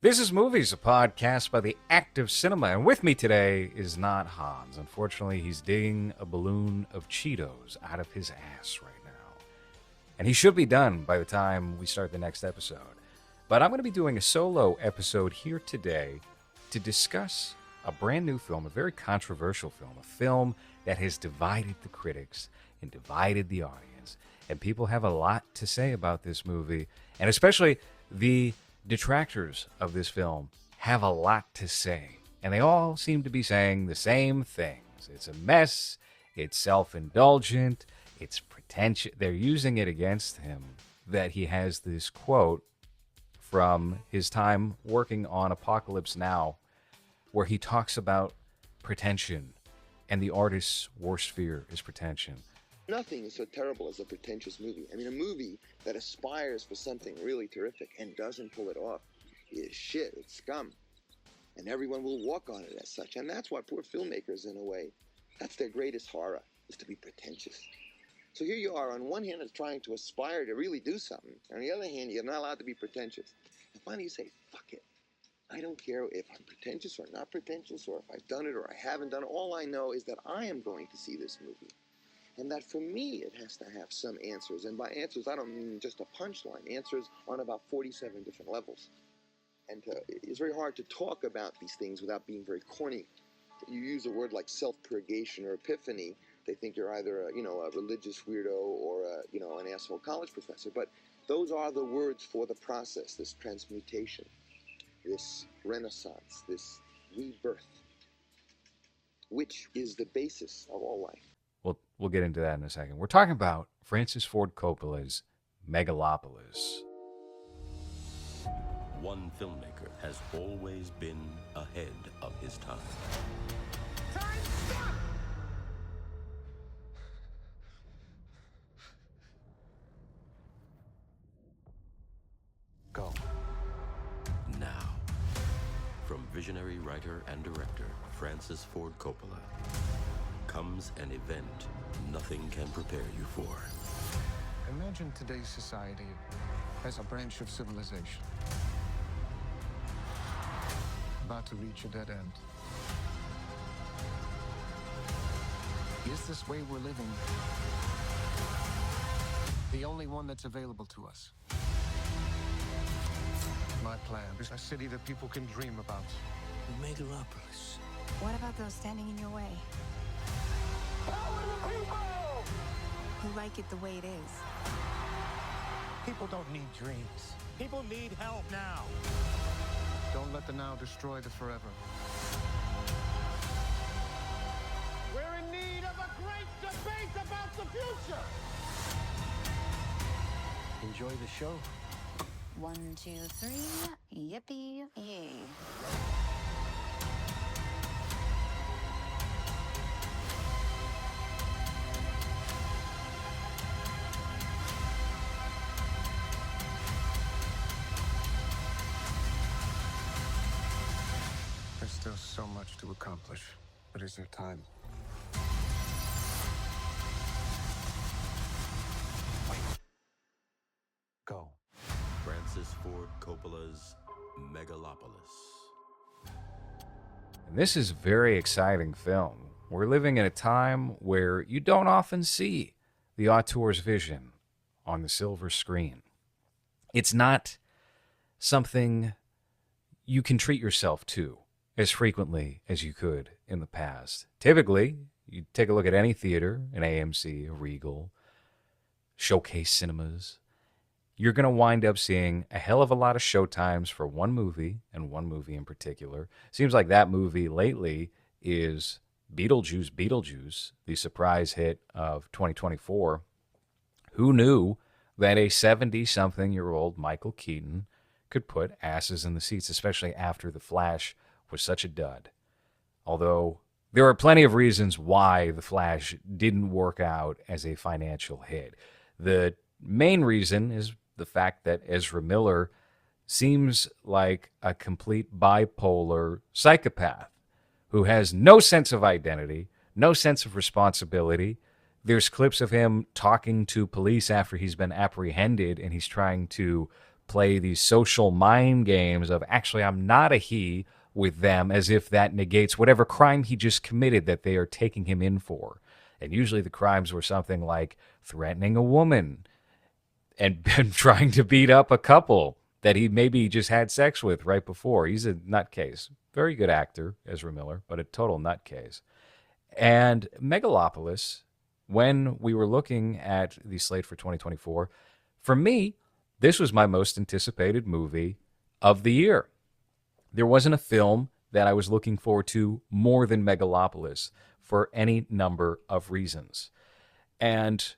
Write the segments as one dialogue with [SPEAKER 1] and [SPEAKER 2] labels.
[SPEAKER 1] This is Movies, a podcast by the Active Cinema, and with me today is not Hans. Unfortunately, he's digging a balloon of Cheetos out of his ass right now. And he should be done by the time we start the next episode. But I'm going to be doing a solo episode here today to discuss a brand new film, a very controversial film, a film that has divided the critics and divided the audience. And people have a lot to say about this movie, and especially the detractors of this film have a lot to say, and they all seem to be saying the same things. It's a mess, it's self-indulgent, it's pretentious. They're using it against him that he has this quote from his time working on Apocalypse Now, where he talks about pretension, and the artist's worst fear is pretension.
[SPEAKER 2] Nothing is so terrible as a pretentious movie. I mean, a movie that aspires for something really terrific and doesn't pull it off is shit. It's scum. And everyone will walk on it as such. And that's why poor filmmakers, in a way, that's their greatest horror, is to be pretentious. So here you are, on one hand, it's trying to aspire to really do something. On the other hand, you're not allowed to be pretentious. And finally you say, fuck it. I don't care if I'm pretentious or not pretentious, or if I've done it or I haven't done it. All I know is that I am going to see this movie. And that for me, it has to have some answers. And by answers, I don't mean just a punchline. Answers on about 47 different levels. And it's very hard to talk about these things without being very corny. You use a word like self-purgation or epiphany, they think you're either a religious weirdo or an asshole college professor. But those are the words for the process, this transmutation, this renaissance, this rebirth, which is the basis of all life.
[SPEAKER 1] We'll get into that in a second. We're talking about Francis Ford Coppola's Megalopolis.
[SPEAKER 3] One filmmaker has always been ahead of his time.
[SPEAKER 4] Time, stop!
[SPEAKER 5] Go.
[SPEAKER 3] Now, from visionary writer and director Francis Ford Coppola, comes an event nothing can prepare you for.
[SPEAKER 5] Imagine today's society as a branch of civilization about to reach a dead end. Is this way we're living the only one that's available to us? My plan is a city that people can dream about.
[SPEAKER 3] Megalopolis.
[SPEAKER 6] What about those standing in your way?
[SPEAKER 4] Power to the people!
[SPEAKER 6] Who like it the way it is?
[SPEAKER 4] People don't need dreams. People need help now.
[SPEAKER 5] Don't let the now destroy the forever.
[SPEAKER 4] We're in need of a great debate about the future.
[SPEAKER 5] Enjoy the show.
[SPEAKER 6] 1, 2, 3, yippee yay.
[SPEAKER 5] There's still so much to accomplish, but is there time? Go.
[SPEAKER 3] Francis Ford Coppola's Megalopolis.
[SPEAKER 1] And this is a very exciting film. We're living in a time where you don't often see the auteur's vision on the silver screen. It's not something you can treat yourself to as frequently as you could in the past. Typically, you take a look at any theater, an AMC, a Regal, Showcase Cinemas, you're going to wind up seeing a hell of a lot of showtimes for one movie, and one movie in particular. Seems like that movie lately is Beetlejuice, the surprise hit of 2024. Who knew that a 70-something-year-old Michael Keaton could put asses in the seats, especially after The Flash was such a dud? Although there are plenty of reasons why The Flash didn't work out as a financial hit. The main reason is the fact that Ezra Miller seems like a complete bipolar psychopath who has no sense of identity, no sense of responsibility. There's clips of him talking to police after he's been apprehended and he's trying to play these social mind games of actually I'm not a he with them, as if that negates whatever crime he just committed that they are taking him in for. And usually the crimes were something like threatening a woman and trying to beat up a couple that he maybe just had sex with right before. He's a nutcase. Very good actor, Ezra Miller, but a total nutcase. And Megalopolis, when we were looking at the slate for 2024, for me, this was my most anticipated movie of the year. There wasn't a film that I was looking forward to more than Megalopolis for any number of reasons. And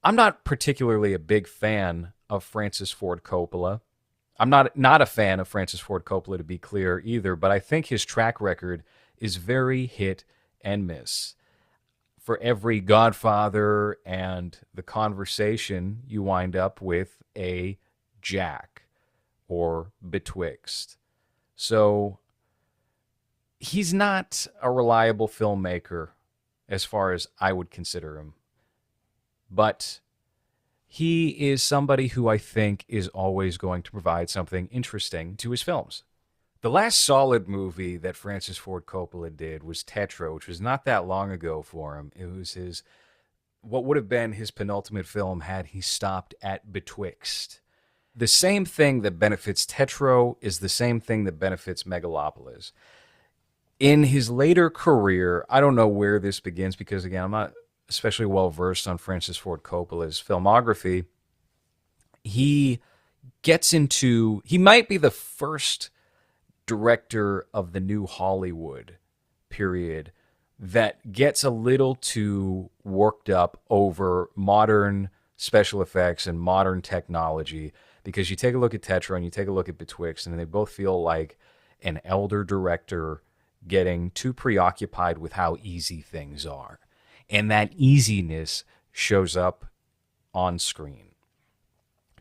[SPEAKER 1] I'm not particularly a big fan of Francis Ford Coppola. I'm not a fan of Francis Ford Coppola, to be clear, either, but I think his track record is very hit and miss. For every Godfather and The Conversation, you wind up with a Jack or Betwixt. So he's not a reliable filmmaker as far as I would consider him. But he is somebody who I think is always going to provide something interesting to his films. The last solid movie that Francis Ford Coppola did was Tetra, which was not that long ago for him. It was what would have been his penultimate film had he stopped at Betwixt. The same thing that benefits Tetra is the same thing that benefits Megalopolis. In his later career, I don't know where this begins because, again, I'm not especially well-versed on Francis Ford Coppola's filmography. He might be the first director of the new Hollywood period that gets a little too worked up over modern special effects and modern technology, because you take a look at Tetra and you take a look at Betwixt, and they both feel like an elder director getting too preoccupied with how easy things are. And that easiness shows up on screen.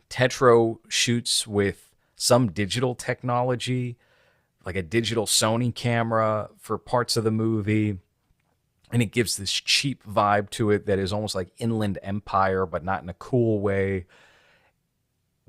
[SPEAKER 1] Tetra shoots with some digital technology, like a digital Sony camera for parts of the movie, and it gives this cheap vibe to it that is almost like Inland Empire, but not in a cool way.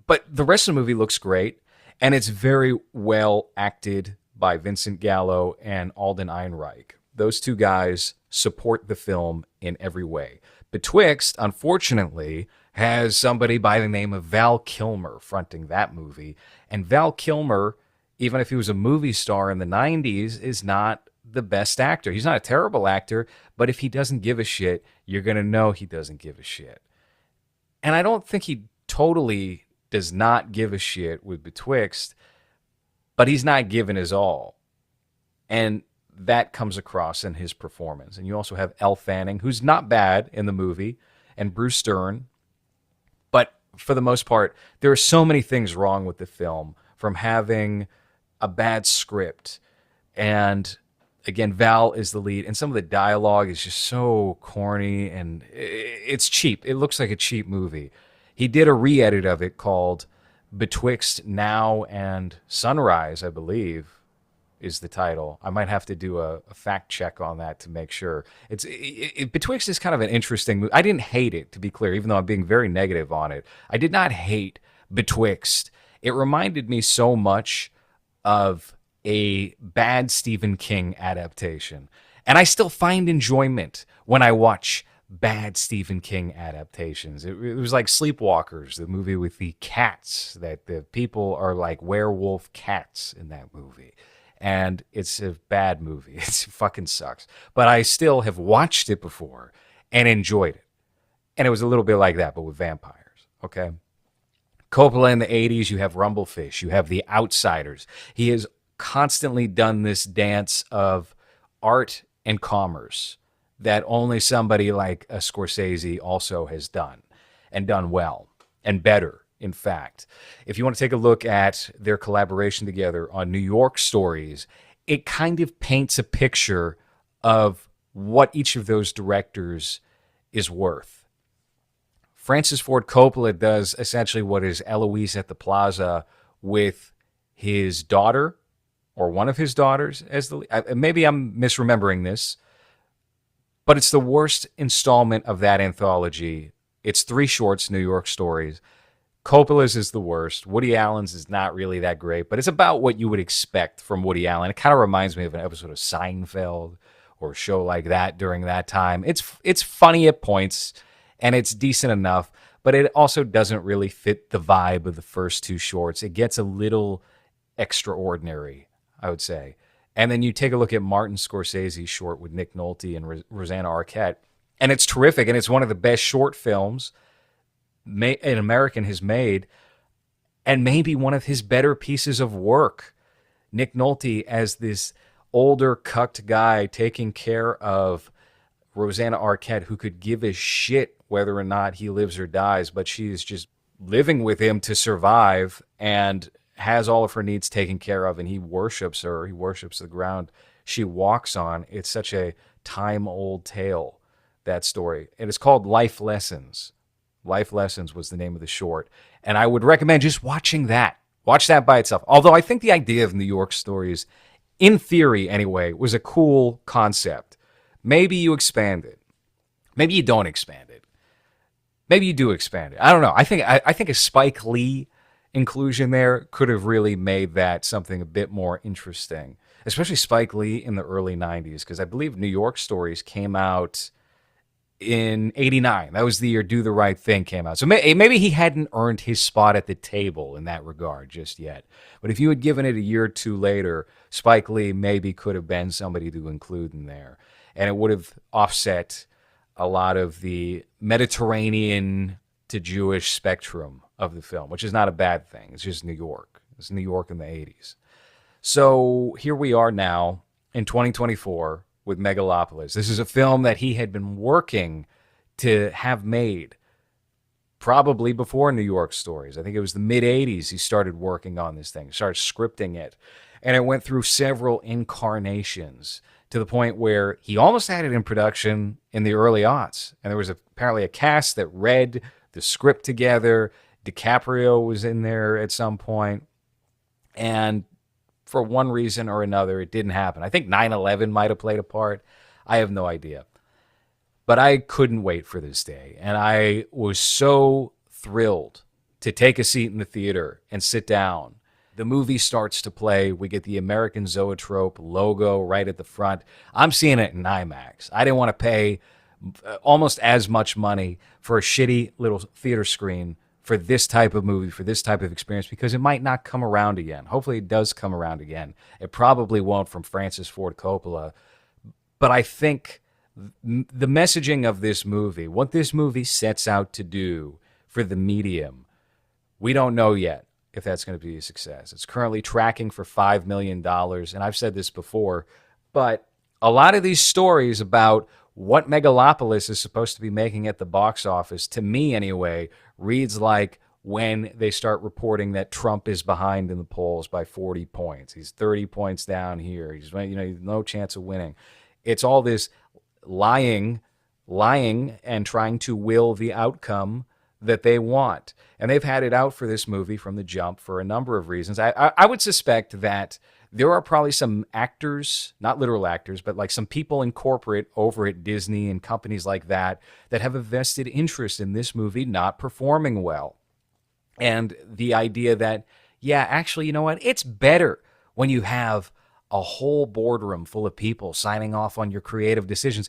[SPEAKER 1] But the rest of the movie looks great, and it's very well acted by Vincent Gallo and Alden Ehrenreich. Those two guys support the film in every way. Betwixt, unfortunately, has somebody by the name of Val Kilmer fronting that movie. And Val Kilmer, even if he was a movie star in the 90s, is not the best actor. He's not a terrible actor, but if he doesn't give a shit, you're going to know he doesn't give a shit. And I don't think he totally does not give a shit with Betwixt, but he's not giving his all. And that comes across in his performance. And you also have Elle Fanning, who's not bad in the movie, and Bruce Stern. But for the most part, there are so many things wrong with the film, from having a bad script. And again, Val is the lead, and some of the dialogue is just so corny, and it's cheap. It looks like a cheap movie. He did a re-edit of it called Betwixt Now and Sunrise, I believe, is the title. I might have to do a fact check on that to make sure. Betwixt is kind of an interesting movie. I didn't hate it, to be clear, even though I'm being very negative on it. I did not hate Betwixt. It reminded me so much of a bad Stephen King adaptation. And I still find enjoyment when I watch bad Stephen King adaptations. It was like Sleepwalkers, the movie with the cats, that the people are like werewolf cats in that movie. And it's a bad movie. It fucking sucks. But I still have watched it before and enjoyed it. And it was a little bit like that, but with vampires, okay? Coppola in the 80s, you have Rumblefish, you have The Outsiders. He has constantly done this dance of art and commerce that only somebody like a Scorsese also has done, and done well, and better, in fact. If you want to take a look at their collaboration together on New York Stories, it kind of paints a picture of what each of those directors is worth. Francis Ford Coppola does essentially what is Eloise at the Plaza with his daughter, or one of his daughters, as the maybe I'm misremembering this, but it's the worst installment of that anthology. It's 3 shorts, New York Stories. Coppola's is the worst. Woody Allen's is not really that great, but it's about what you would expect from Woody Allen. It kind of reminds me of an episode of Seinfeld or a show like that during that time. It's funny at points, and it's decent enough, but it also doesn't really fit the vibe of the first two shorts. It gets a little extraordinary, I would say. And then you take a look at Martin Scorsese's short with Nick Nolte and Rosanna Arquette, and it's terrific, and it's one of the best short films an American has made, and maybe one of his better pieces of work. Nick Nolte as this older cucked guy taking care of Rosanna Arquette, who could give a shit whether or not he lives or dies, but she is just living with him to survive and has all of her needs taken care of, and he worships her. He worships the ground she walks on. It's such a time-old tale, that story. And it's called Life Lessons. Life Lessons was the name of the short. And I would recommend just watching that. Watch that by itself. Although I think the idea of New York Stories, in theory anyway, was a cool concept. Maybe you expand it. Maybe you don't expand it. Maybe you do expand it. I don't know. I think a Spike Lee inclusion there could have really made that something a bit more interesting. Especially Spike Lee in the early 90s, because I believe New York Stories came out in 89. That was the year Do the Right Thing came out. So maybe he hadn't earned his spot at the table in that regard just yet. But if you had given it a year or two later, Spike Lee maybe could have been somebody to include in there. And it would have offset a lot of the Mediterranean to Jewish spectrum of the film, which is not a bad thing. It's just New York. It's New York in the 80s. So here we are now in 2024 with Megalopolis. This is a film that he had been working to have made probably before New York Stories. I think it was the mid-'80s he started working on this thing, started scripting it. And it went through several incarnations to the point where he almost had it in production in the early aughts. And there was apparently a cast that read the script together. DiCaprio was in there at some point. And for one reason or another, it didn't happen. I think 9/11 might have played a part. I have no idea. But I couldn't wait for this day. And I was so thrilled to take a seat in the theater and sit down. The movie starts to play. We get the American Zoetrope logo right at the front. I'm seeing it in IMAX. I didn't want to pay almost as much money for a shitty little theater screen for this type of movie, for this type of experience, because it might not come around again. Hopefully it does come around again. It probably won't from Francis Ford Coppola. But I think the messaging of this movie, what this movie sets out to do for the medium, we don't know yet if that's going to be a success. It's currently tracking for $5 million. And I've said this before, but a lot of these stories about what Megalopolis is supposed to be making at the box office, to me anyway, reads like when they start reporting that Trump is behind in the polls by 40 points. He's 30 points down here. He's no chance of winning. It's all this lying and trying to will the outcome that they want. And they've had it out for this movie from the jump for a number of reasons. I would suspect that there are probably some actors, not literal actors, but like some people in corporate over at Disney and companies like that have a vested interest in this movie not performing well. And the idea that, yeah, actually, you know what? It's better when you have a whole boardroom full of people signing off on your creative decisions.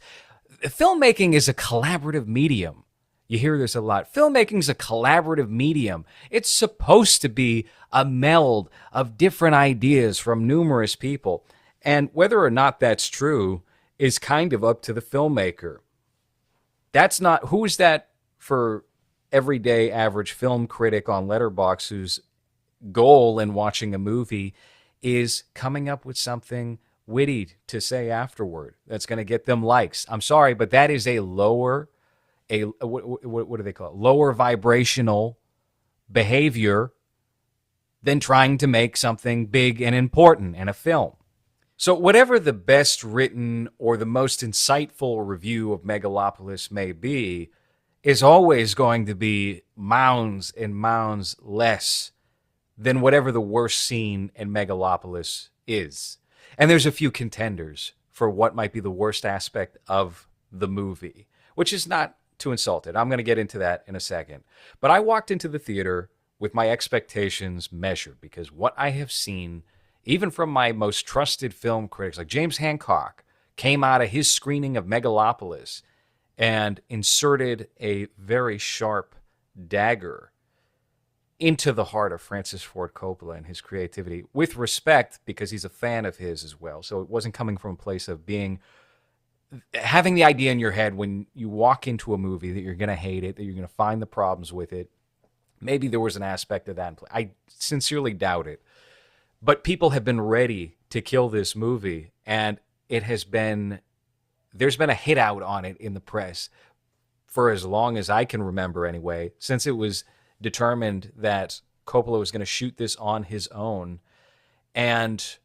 [SPEAKER 1] Filmmaking is a collaborative medium. You hear this a lot. Filmmaking is a collaborative medium. It's supposed to be a meld of different ideas from numerous people. And whether or not that's true is kind of up to the filmmaker. That's not, who is that for everyday average film critic on Letterboxd whose goal in watching a movie is coming up with something witty to say afterward that's going to get them likes? I'm sorry, but that is a lower what do they call it? Lower vibrational behavior than trying to make something big and important in a film. So whatever the best written or the most insightful review of Megalopolis may be, is always going to be mounds and mounds less than whatever the worst scene in Megalopolis is. And there's a few contenders for what might be the worst aspect of the movie, which is not to insult it. I'm going to get into that in a second. But I walked into the theater with my expectations measured, because what I have seen, even from my most trusted film critics, like James Hancock, came out of his screening of Megalopolis and inserted a very sharp dagger into the heart of Francis Ford Coppola and his creativity, with respect, because he's a fan of his as well. So it wasn't coming from a place of having the idea in your head when you walk into a movie that you're going to hate it, that you're going to find the problems with it. Maybe there was an aspect of that in play. I sincerely doubt it. But people have been ready to kill this movie, and there's been a hit out on it in the press for as long as I can remember anyway, since it was determined that Coppola was going to shoot this on his own, and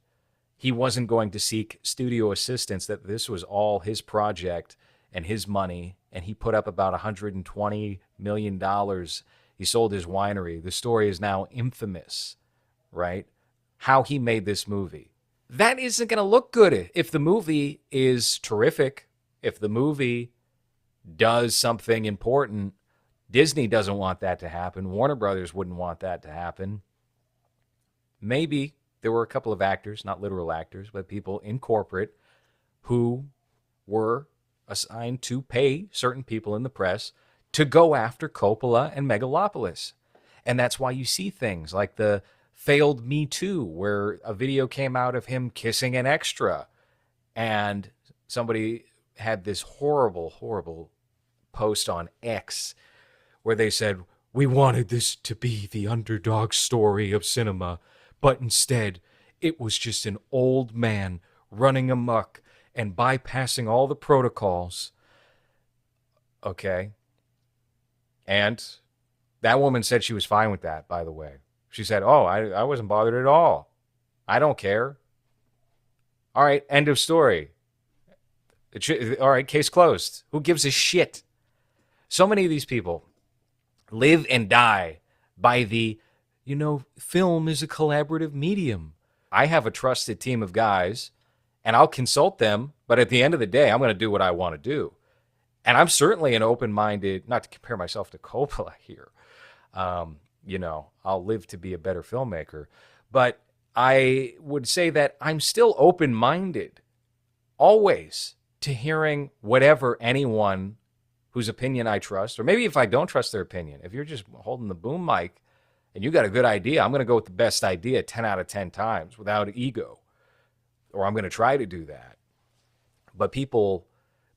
[SPEAKER 1] he wasn't going to seek studio assistance, that this was all his project and his money, and he put up about $120 million. He sold his winery. The story is now infamous, right? How he made this movie. That isn't going to look good if the movie is terrific, if the movie does something important. Disney doesn't want that to happen. Warner Brothers wouldn't want that to happen. Maybe there were a couple of actors, not literal actors, but people in corporate who were assigned to pay certain people in the press to go after Coppola and Megalopolis. And that's why you see things like the failed Me Too, where a video came out of him kissing an extra. And somebody had this horrible, horrible post on X where they said, we wanted this to be the underdog story of cinema, but instead it was just an old man running amok and bypassing all the protocols. Okay. And that woman said she was fine with that, by the way. She said, oh, I wasn't bothered at all. I don't care. All right, end of story. All right, case closed. Who gives a shit? So many of these people live and die by film is a collaborative medium. I have a trusted team of guys, and I'll consult them, but at the end of the day, I'm going to do what I want to do. And I'm certainly an open-minded, not to compare myself to Coppola here. I'll live to be a better filmmaker. But I would say that I'm still open-minded, always, to hearing whatever anyone whose opinion I trust, or maybe if I don't trust their opinion, if you're just holding the boom mic and you got a good idea, I'm going to go with the best idea 10 out of 10 times without ego, or I'm going to try to do that. But people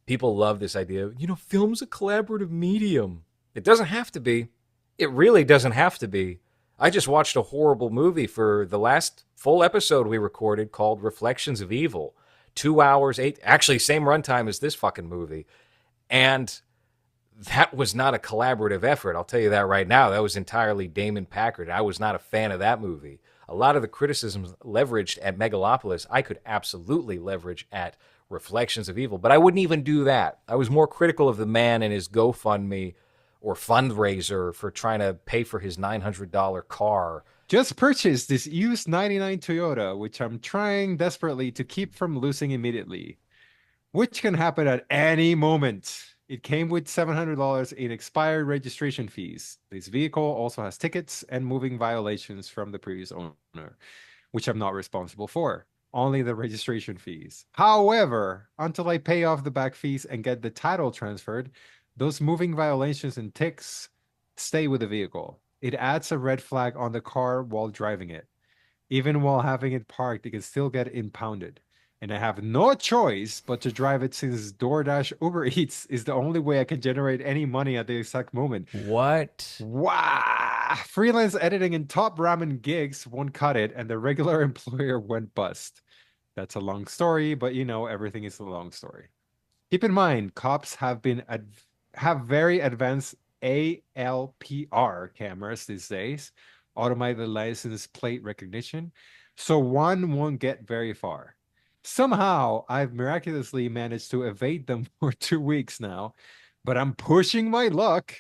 [SPEAKER 1] love this idea, film's a collaborative medium. It doesn't have to be. It really doesn't have to be. I just watched a horrible movie for the last full episode we recorded called Reflections of Evil. 2 hours, actually same runtime as this fucking movie. And that was not a collaborative effort. I'll tell you that right now. That was entirely Damon Packard. I was not a fan of that movie. A lot of the criticisms leveraged at Megalopolis, I could absolutely leverage at Reflections of Evil, but I wouldn't even do that. I was more critical of the man and his GoFundMe or fundraiser for trying to pay for his $900 car.
[SPEAKER 7] Just purchased this used 99 Toyota, which I'm trying desperately to keep from losing immediately, which can happen at any moment. It came with $700 in expired registration fees. This vehicle also has tickets and moving violations from the previous owner, which I'm not responsible for. Only the registration fees. However, until I pay off the back fees and get the title transferred, those moving violations and ticks stay with the vehicle. It adds a red flag on the car while driving it. Even while having it parked, it can still get impounded. And I have no choice but to drive it since DoorDash Uber Eats is the only way I can generate any money at the exact moment.
[SPEAKER 1] What?
[SPEAKER 7] Wow. Freelance editing and top ramen gigs won't cut it, and the regular employer went bust. That's a long story, but everything is a long story. Keep in mind, cops have very advanced ALPR cameras these days, automated license plate recognition, so one won't get very far. Somehow, I've miraculously managed to evade them for 2 weeks now, but I'm pushing my luck.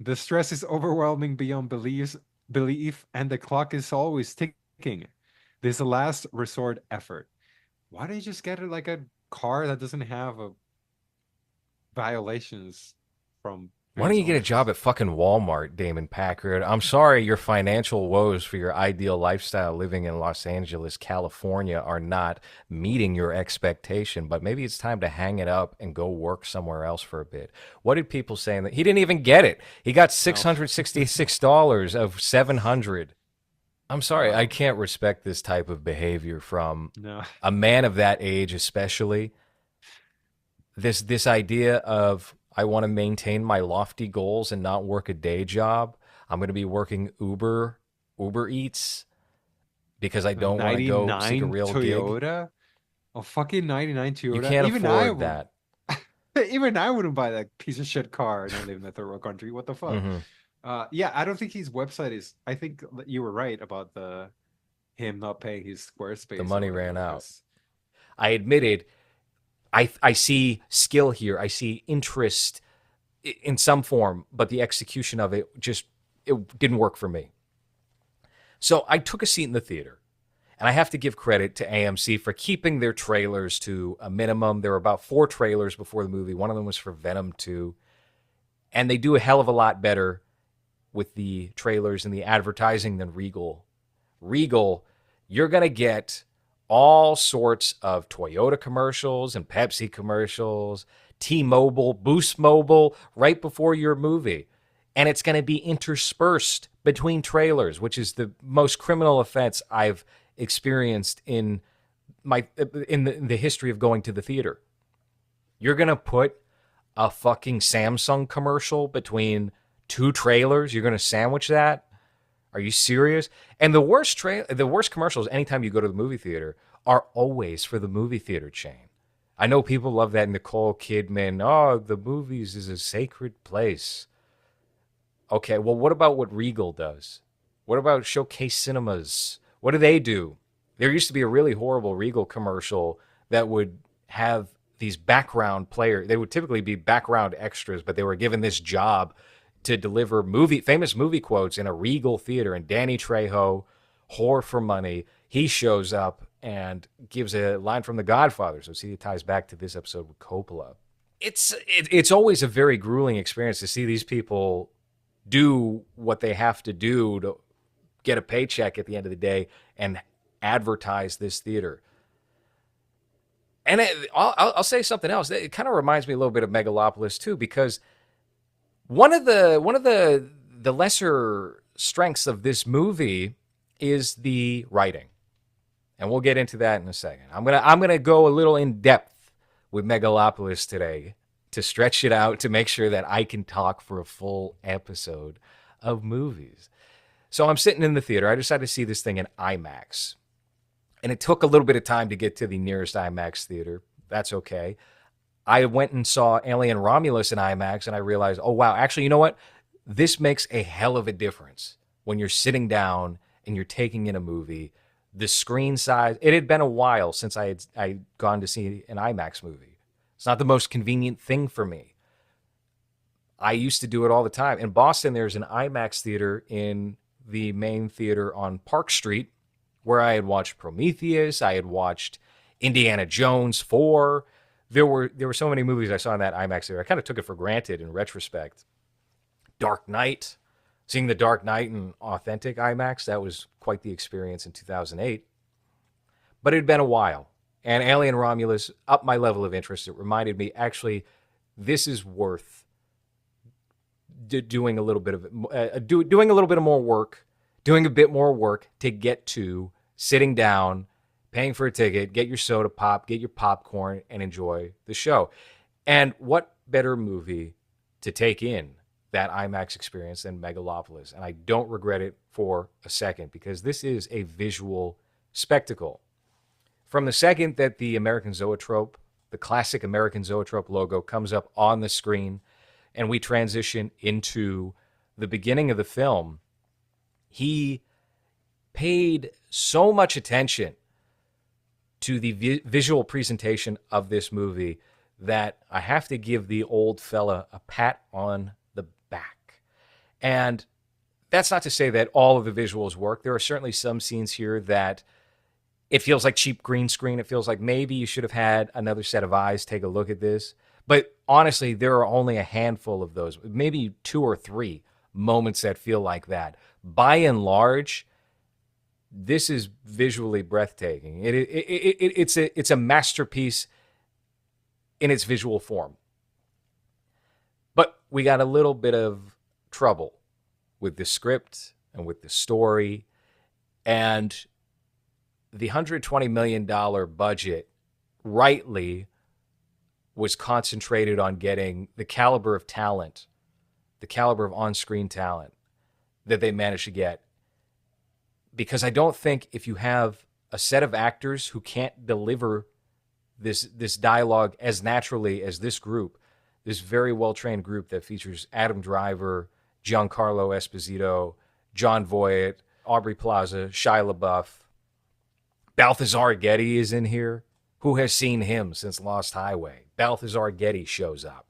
[SPEAKER 7] The stress is overwhelming beyond belief, and the clock is always ticking. This is a last resort effort. Why don't you just get like a car that doesn't have violations from
[SPEAKER 1] Why don't you get a job at fucking Walmart, Damon Packard? I'm sorry your financial woes for your ideal lifestyle living in Los Angeles, California are not meeting your expectation, but maybe it's time to hang it up and go work somewhere else for a bit. What did people say? He didn't even get it. He got $666 of $700. I'm sorry, I can't respect this type of behavior from a man of that age, especially. This idea of I want to maintain my lofty goals and not work a day job. I'm going to be working Uber Eats because I don't want to go seek a real
[SPEAKER 7] Toyota?
[SPEAKER 1] gig.
[SPEAKER 7] A fucking 99 Toyota?
[SPEAKER 1] You can't afford that.
[SPEAKER 7] Even I wouldn't buy that piece of shit car and I live in a third world country. What the fuck? Yeah, I don't think his website is. I think you were right about him not paying his Squarespace.
[SPEAKER 1] The money ran out. I admitted I see skill here. I see interest in some form, but the execution of it didn't work for me. So I took a seat in the theater, and I have to give credit to AMC for keeping their trailers to a minimum. There were about 4 trailers before the movie. One of them was for Venom 2, and they do a hell of a lot better with the trailers and the advertising than Regal. Regal, you're going to get all sorts of Toyota commercials and Pepsi commercials, T-Mobile, Boost Mobile, right before your movie. And it's going to be interspersed between trailers, which is the most criminal offense I've experienced in the history of going to the theater. You're going to put a fucking Samsung commercial between 2 trailers? You're going to sandwich that? Are you serious? And the worst commercials anytime you go to the movie theater are always for the movie theater chain. I know people love that Nicole Kidman, the movies is a sacred place. Okay, well, what about what Regal does? What about Showcase Cinemas? What do they do? There used to be a really horrible Regal commercial that would have these background players. They would typically be background extras, but they were given this job to deliver famous movie quotes in a Regal theater. And Danny Trejo, whore for money, he shows up and gives a line from The Godfather. So see, it ties back to this episode with Coppola. It's always a very grueling experience to see these people do what they have to do to get a paycheck at the end of the day and advertise this theater. And I'll say something else. It kind of reminds me a little bit of Megalopolis too, because one of the lesser strengths of this movie is the writing, and we'll get into that in a second. I'm gonna go a little in depth with Megalopolis today to stretch it out to make sure that I can talk for a full episode of movies. So I'm sitting in the theater. I decided to see this thing in IMAX, and it took a little bit of time to get to the nearest IMAX theater. That's okay. I went and saw Alien Romulus in IMAX, and I realized, oh, wow, actually, you know what? This makes a hell of a difference when you're sitting down and you're taking in a movie. The screen size, it had been a while since I'd gone to see an IMAX movie. It's not the most convenient thing for me. I used to do it all the time. In Boston, there's an IMAX theater in the main theater on Park Street where I had watched Prometheus. I had watched Indiana Jones 4. There were so many movies I saw in that IMAX theater. I kind of took it for granted in retrospect. Dark Knight, seeing The Dark Knight in authentic IMAX, that was quite the experience in 2008. But it had been a while. And Alien Romulus upped my level of interest. It reminded me, actually, this is worth doing a little bit of doing a little bit of more work, doing a bit more work to get to sitting down, paying for a ticket, get your soda pop, get your popcorn, and enjoy the show. And what better movie to take in that IMAX experience than Megalopolis? And I don't regret it for a second, because this is a visual spectacle. From the second that the American Zoetrope, the classic American Zoetrope logo, comes up on the screen and we transition into the beginning of the film, he paid so much attention to the visual presentation of this movie that I have to give the old fella a pat on the back. And that's not to say that all of the visuals work. There are certainly some scenes here that it feels like cheap green screen. It feels like maybe you should have had another set of eyes take a look at this. But honestly, there are only a handful of those, maybe 2 or 3 moments that feel like that. By and large, this is visually breathtaking. It's a masterpiece in its visual form. But we got a little bit of trouble with the script and with the story, and the $120 million budget rightly was concentrated on getting the caliber of talent, the caliber of on-screen talent that they managed to get. Because I don't think if you have a set of actors who can't deliver this dialogue as naturally as this group, this very well-trained group that features Adam Driver, Giancarlo Esposito, John Voight, Aubrey Plaza, Shia LaBeouf, Balthazar Getty is in here. Who has seen him since Lost Highway? Balthazar Getty shows up.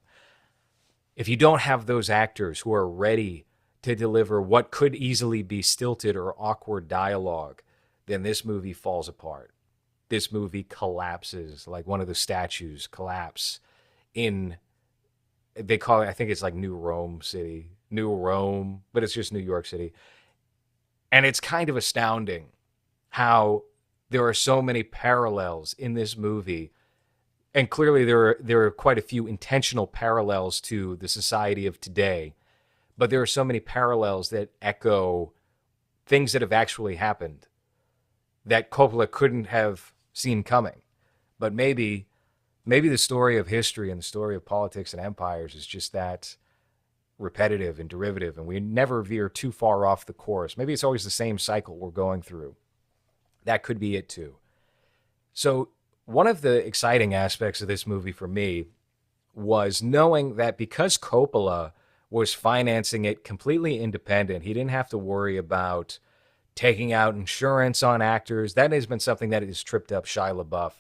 [SPEAKER 1] If you don't have those actors who are ready to deliver what could easily be stilted or awkward dialogue, then this movie falls apart. This movie collapses like one of the statues collapse in, they call it, I think it's like New Rome City, New Rome, but it's just New York City. And it's kind of astounding how there are so many parallels in this movie. And clearly there are quite a few intentional parallels to the society of today. But there are so many parallels that echo things that have actually happened that Coppola couldn't have seen coming. But maybe the story of history and the story of politics and empires is just that repetitive and derivative, and we never veer too far off the course. Maybe it's always the same cycle we're going through. That could be it too. So one of the exciting aspects of this movie for me was knowing that because Coppola was financing it completely independent, he didn't have to worry about taking out insurance on actors. That has been something that has tripped up Shia LaBeouf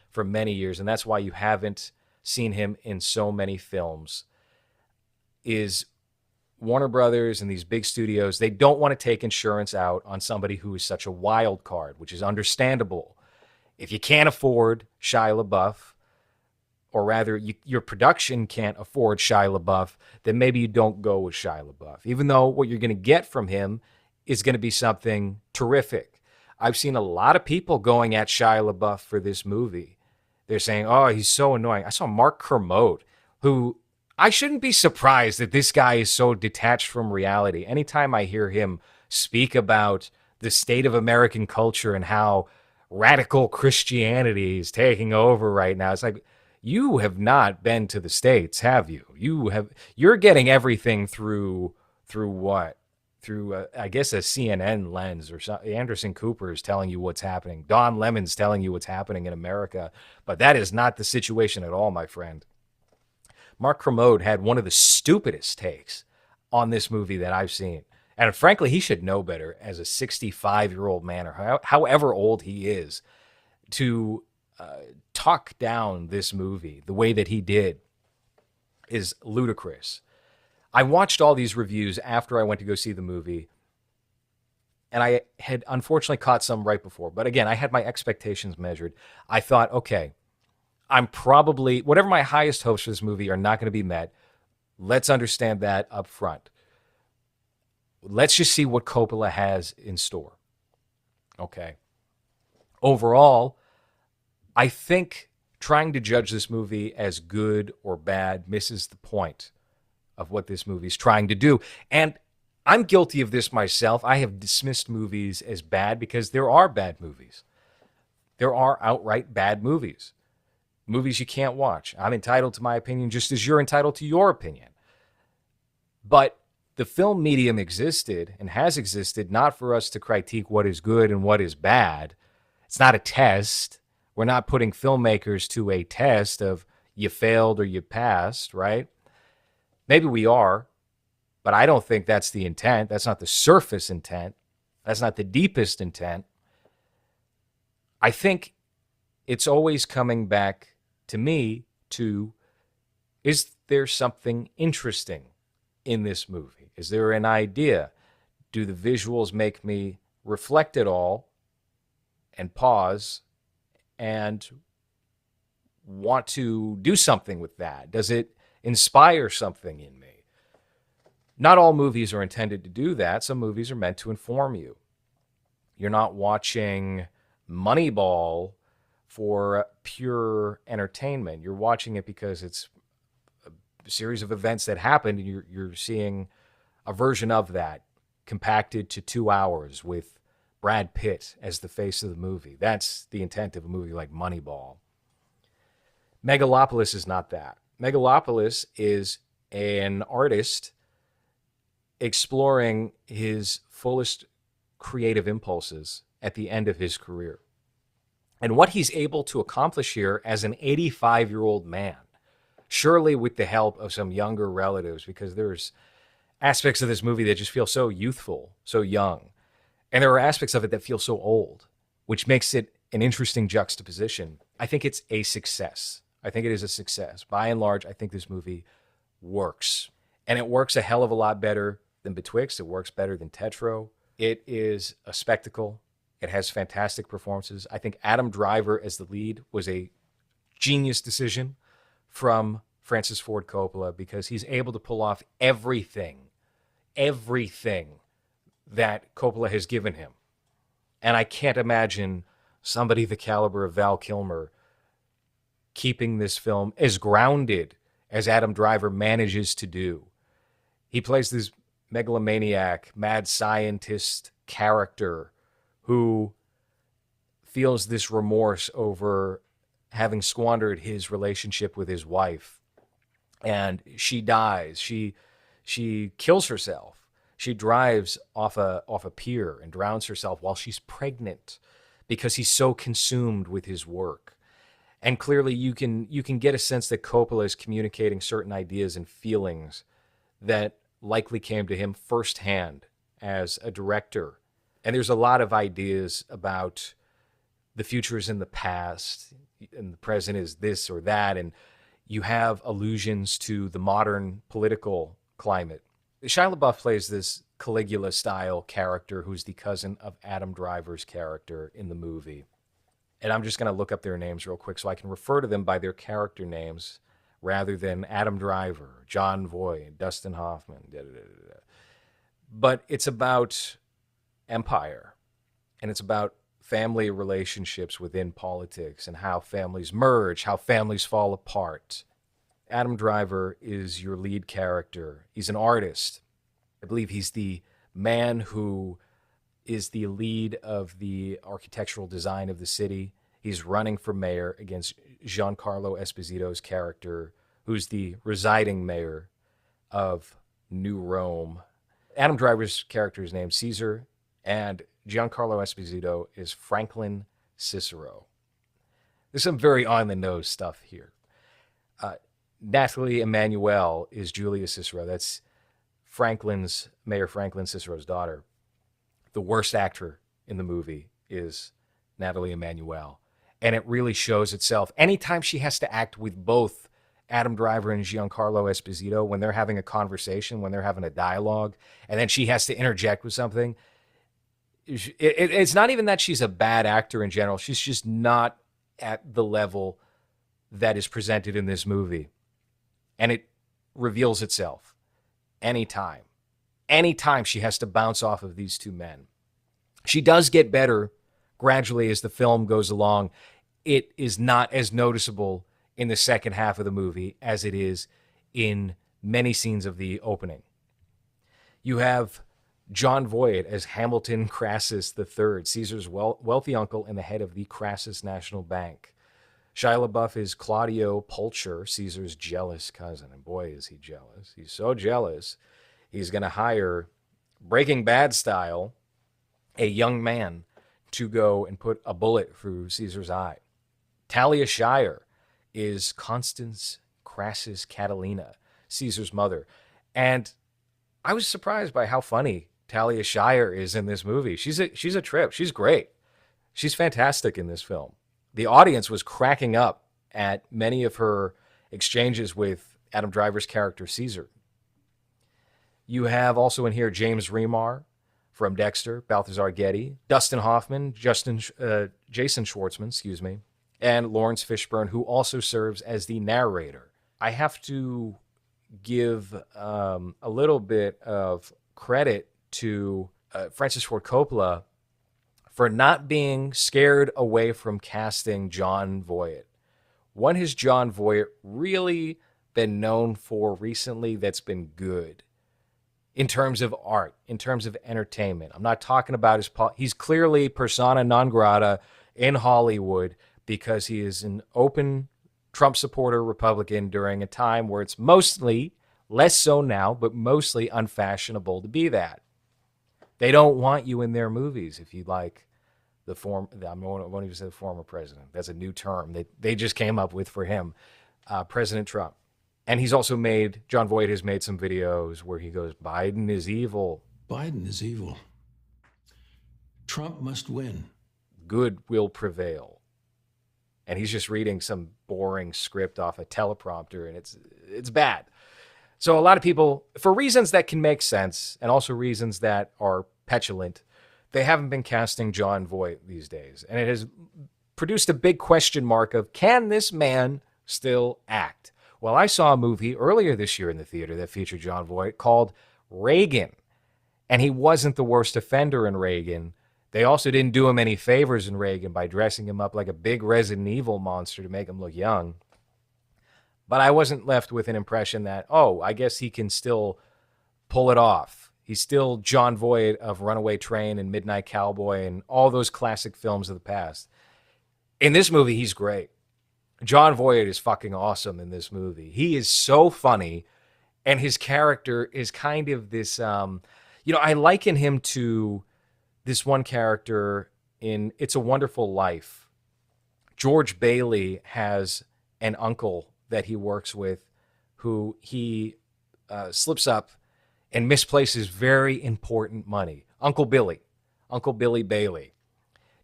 [SPEAKER 1] for many years, and that's why you haven't seen him in so many films, is Warner Brothers and these big studios, they don't want to take insurance out on somebody who is such a wild card, which is understandable. If you can't afford Shia LaBeouf, or rather your production can't afford Shia LaBeouf, then maybe you don't go with Shia LaBeouf, even though what you're going to get from him is going to be something terrific. I've seen a lot of people going at Shia LaBeouf for this movie. They're saying, oh, he's so annoying. I saw Mark Kermode, who I shouldn't be surprised that this guy is so detached from reality. Anytime I hear him speak about the state of American culture and how radical Christianity is taking over right now, it's like, you have not been to the States, have you? You're getting everything through what? Through, I guess, a CNN lens or something. Anderson Cooper is telling you what's happening. Don Lemon's telling you what's happening in America. But that is not the situation at all, my friend. Mark Kermode had one of the stupidest takes on this movie that I've seen. And frankly, he should know better as a 65-year-old man, or however old he is, to talk down this movie the way that he did is ludicrous. I watched all these reviews after I went to go see the movie, and I had unfortunately caught some right before. But again, I had my expectations measured. I thought, okay, I'm probably, whatever my highest hopes for this movie are not going to be met. Let's understand that up front. Let's just see what Coppola has in store. Okay. Overall, I think trying to judge this movie as good or bad misses the point of what this movie is trying to do. And I'm guilty of this myself. I have dismissed movies as bad because there are bad movies. There are outright bad movies. Movies you can't watch. I'm entitled to my opinion just as you're entitled to your opinion. But the film medium existed and has existed not for us to critique what is good and what is bad. It's not a test. We're not putting filmmakers to a test of you failed or you passed, right? Maybe we are, but I don't think that's the intent. That's not the surface intent. That's not the deepest intent. I think it's always coming back to me to, is there something interesting in this movie? Is there an idea? Do the visuals make me reflect at all and pause and want to do something with that? Does it inspire something in me. Not all movies are intended to do that. Some movies are meant to inform you. You're not watching Moneyball for pure entertainment. You're watching it because it's a series of events that happened, and you're seeing a version of that compacted to 2 hours with Brad Pitt as the face of the movie. That's the intent of a movie like Moneyball. Megalopolis is not that. Megalopolis is an artist exploring his fullest creative impulses at the end of his career. And what he's able to accomplish here as an 85-year-old man, surely with the help of some younger relatives, because there's aspects of this movie that just feel so youthful, so young. And there are aspects of it that feel so old, which makes it an interesting juxtaposition. I think it's a success. I think it is a success. By and large, I think this movie works. And it works a hell of a lot better than Betwixt. It works better than Tetro. It is a spectacle. It has fantastic performances. I think Adam Driver as the lead was a genius decision from Francis Ford Coppola, because he's able to pull off everything that Coppola has given him. And I can't imagine somebody the caliber of Val Kilmer keeping this film as grounded as Adam Driver manages to do. He plays this megalomaniac, mad scientist character who feels this remorse over having squandered his relationship with his wife. And she dies. She kills herself. She drives off a pier and drowns herself while she's pregnant because he's so consumed with his work. And clearly you can get a sense that Coppola is communicating certain ideas and feelings that likely came to him firsthand as a director. And there's a lot of ideas about the future is in the past and the present is this or that. And you have allusions to the modern political climate. Shia LaBeouf plays this Caligula-style character who's the cousin of Adam Driver's character in the movie. And I'm just going to look up their names real quick so I can refer to them by their character names rather than Adam Driver, John Voight, Dustin Hoffman. But it's about empire, and it's about family relationships within politics and how families merge, how families fall apart. Adam Driver is your lead character. He's an artist. I believe he's the man who is the lead of the architectural design of the city. He's running for mayor against Giancarlo Esposito's character, who's the residing mayor of New Rome. Adam Driver's character is named Caesar, and Giancarlo Esposito is Franklin Cicero. There's some very on-the-nose stuff here. Natalie Emmanuel is Julia Cicero. That's Mayor Franklin Cicero's daughter. The worst actor in the movie is Natalie Emmanuel. And it really shows itself. Anytime she has to act with both Adam Driver and Giancarlo Esposito, when they're having a conversation, when they're having a dialogue, and then she has to interject with something, it's not even that she's a bad actor in general. She's just not at the level that is presented in this movie. And it reveals itself anytime. Anytime she has to bounce off of these two men. She does get better gradually as the film goes along. It is not as noticeable in the second half of the movie as it is in many scenes of the opening. You have John Voight as Hamilton Crassus III, Caesar's wealthy uncle and the head of the Crassus National Bank. Shia LaBeouf is Claudio Pulcher, Caesar's jealous cousin. And boy, is he jealous. He's so jealous, he's going to hire, Breaking Bad style, a young man to go and put a bullet through Caesar's eye. Talia Shire is Constance Crassus Catalina, Caesar's mother. And I was surprised by how funny Talia Shire is in this movie. She's a trip. She's great. She's fantastic in this film. The audience was cracking up at many of her exchanges with Adam Driver's character, Caesar. You have also in here James Remar from Dexter, Balthazar Getty, Dustin Hoffman, Jason Schwartzman, and Lawrence Fishburne, who also serves as the narrator. I have to give a little bit of credit to Francis Ford Coppola for not being scared away from casting Jon Voight. What has Jon Voight really been known for recently that's been good in terms of art, in terms of entertainment? I'm not talking about he's clearly persona non grata in Hollywood because he is an open Trump supporter Republican during a time where it's mostly, less so now, but mostly unfashionable to be that. They don't want you in their movies if you like I won't even say the former president. That's a new term that they just came up with for him, President Trump. And Jon Voight has made some videos where he goes, Biden is evil.
[SPEAKER 8] Biden is evil. Trump must win.
[SPEAKER 1] Good will prevail. And he's just reading some boring script off a teleprompter, and it's bad. So a lot of people, for reasons that can make sense, and also reasons that are petulant, they haven't been casting Jon Voight these days. And it has produced a big question mark of, can this man still act? Well, I saw a movie earlier this year in the theater that featured Jon Voight called Reagan. And he wasn't the worst offender in Reagan. They also didn't do him any favors in Reagan by dressing him up like a big Resident Evil monster to make him look young. But I wasn't left with an impression that, I guess he can still pull it off. He's still Jon Voight of Runaway Train and Midnight Cowboy and all those classic films of the past. In this movie, he's great. Jon Voight is fucking awesome in this movie. He is so funny, and his character is kind of this, I liken him to this one character in It's a Wonderful Life. George Bailey has an uncle that he works with who he slips up and misplaces very important money. Uncle Billy Bailey.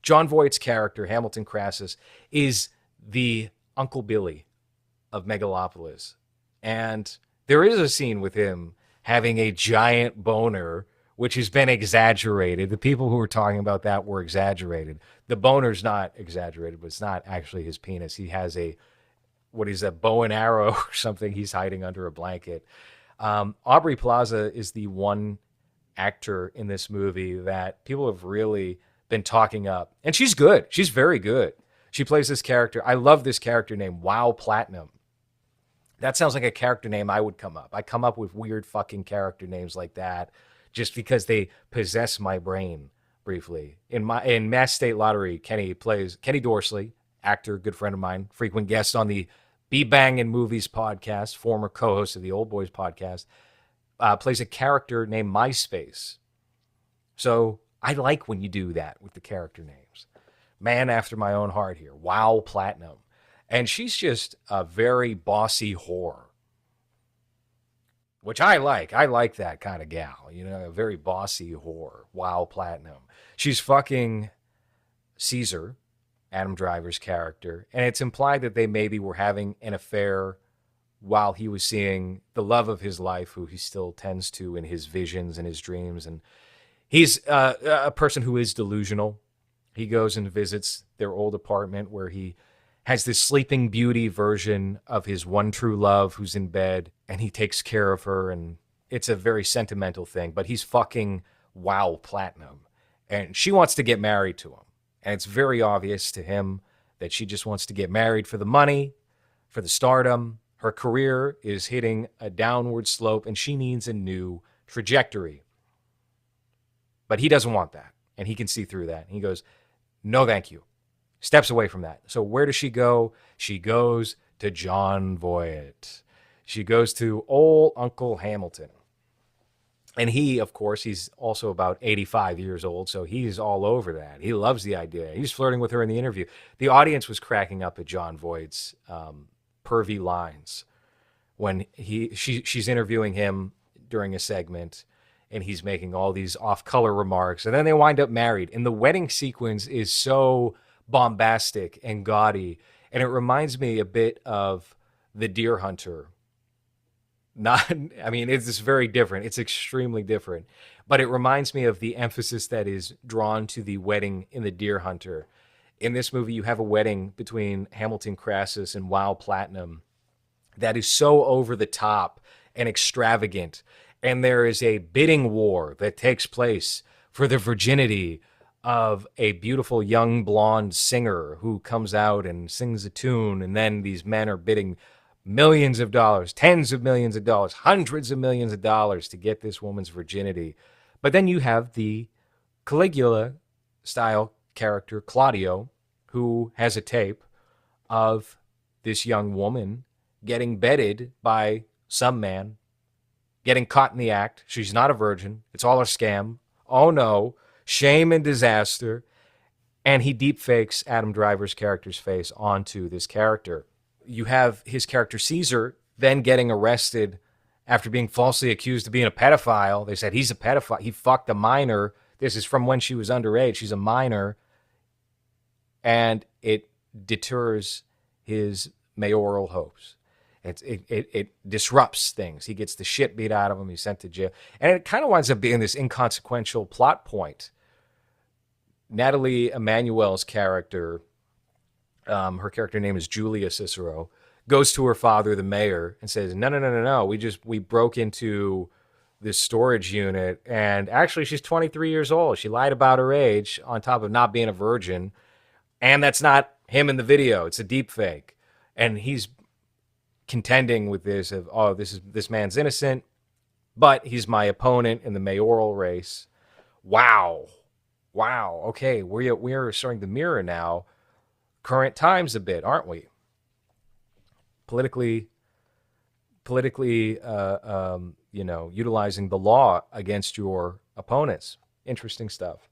[SPEAKER 1] Jon Voight's character, Hamilton Crassus, is the Uncle Billy of Megalopolis. And there is a scene with him having a giant boner, which has been exaggerated. The people who were talking about that were exaggerated. The boner's not exaggerated, but it's not actually his penis. He has a bow and arrow or something he's hiding under a blanket. Aubrey Plaza is the one actor in this movie that people have really been talking up. And she's good. She's very good. She plays this character. I love this character named Wow Platinum. That sounds like a character name I would come up. I come up with weird fucking character names like that just because they possess my brain briefly. In Mass State Lottery, Kenny Dorsley, actor, good friend of mine, frequent guest on the Be Bangin' Movies podcast, former co-host of the Old Boys podcast, plays a character named MySpace. So I like when you do that with the character names. Man after my own heart here. Wow Platinum. And she's just a very bossy whore, which I like. I like that kind of gal, a very bossy whore. Wow Platinum. She's fucking Caesar, Adam Driver's character, and it's implied that they maybe were having an affair while he was seeing the love of his life, who he still tends to in his visions and his dreams. And he's a person who is delusional. He goes and visits their old apartment where he has this Sleeping Beauty version of his one true love who's in bed, and he takes care of her, and it's a very sentimental thing, but he's fucking Wow Platinum, and she wants to get married to him. And it's very obvious to him that she just wants to get married for the money, for the stardom. Her career is hitting a downward slope, and she needs a new trajectory. But he doesn't want that, and he can see through that. And he goes, no, thank you. Steps away from that. So where does she go? She goes to Jon Voight. She goes to old Uncle Hamilton. And he, of course, he's also about 85 years old, so he's all over that. He loves the idea. He's flirting with her in the interview. The audience was cracking up at Jon Voight's pervy lines when she's interviewing him during a segment, and he's making all these off-color remarks, and then they wind up married. And the wedding sequence is so bombastic and gaudy, and it reminds me a bit of The Deer Hunter. It's very different. It's extremely different. But it reminds me of the emphasis that is drawn to the wedding in The Deer Hunter. In this movie, you have a wedding between Hamilton Crassus and Wow Platinum that is so over the top and extravagant. And there is a bidding war that takes place for the virginity of a beautiful young blonde singer who comes out and sings a tune. And then these men are bidding millions of dollars, tens of millions of dollars, hundreds of millions of dollars to get this woman's virginity. But then you have the Caligula style character, Claudio, who has a tape of this young woman getting bedded by some man, getting caught in the act. She's not a virgin. It's all a scam. Oh no, shame and disaster. And he deep fakes Adam Driver's character's face onto this character. You have his character Caesar then getting arrested after being falsely accused of being a pedophile. They said he's a pedophile. He fucked a minor. This is from when she was underage. She's a minor. And it deters his mayoral hopes. It disrupts things. He gets the shit beat out of him. He's sent to jail. And it kind of winds up being this inconsequential plot point. Natalie Emmanuel's character, her character name is Julia Cicero, goes to her father, the mayor, and says, no. We broke into this storage unit, and actually she's 23 years old. She lied about her age on top of not being a virgin. And that's not him in the video. It's a deep fake. And he's contending with this of, oh, this man's innocent, but he's my opponent in the mayoral race. Wow. Okay, we're showing the mirror now. Current times a bit, aren't we? Politically, utilizing the law against your opponents. Interesting stuff.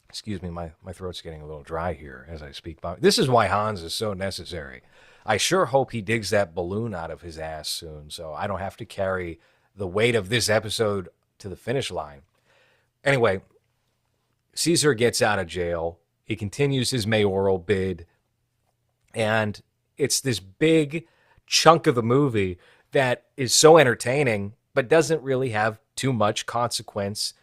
[SPEAKER 1] Excuse me, my throat's getting a little dry here as I speak. This is why Hans is so necessary. I sure hope he digs that balloon out of his ass soon, so I don't have to carry the weight of this episode to the finish line. Anyway, Caesar gets out of jail. He continues his mayoral bid. And it's this big chunk of the movie that is so entertaining, but doesn't really have too much consequence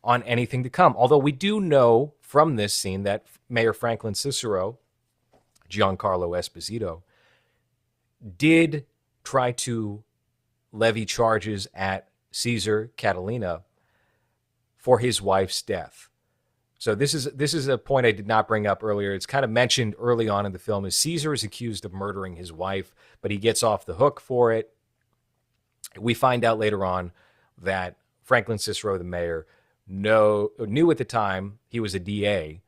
[SPEAKER 1] on anything to come. Although we do know from this scene that Mayor Franklin Cicero, Giancarlo Esposito, did try to levy charges at Caesar Catalina for his wife's death. So this is a point I did not bring up earlier. It's kind of mentioned early on in the film as Caesar is accused of murdering his wife, but he gets off the hook for it. We find out later on that Franklin Cicero, the mayor, knew at the time he was a DA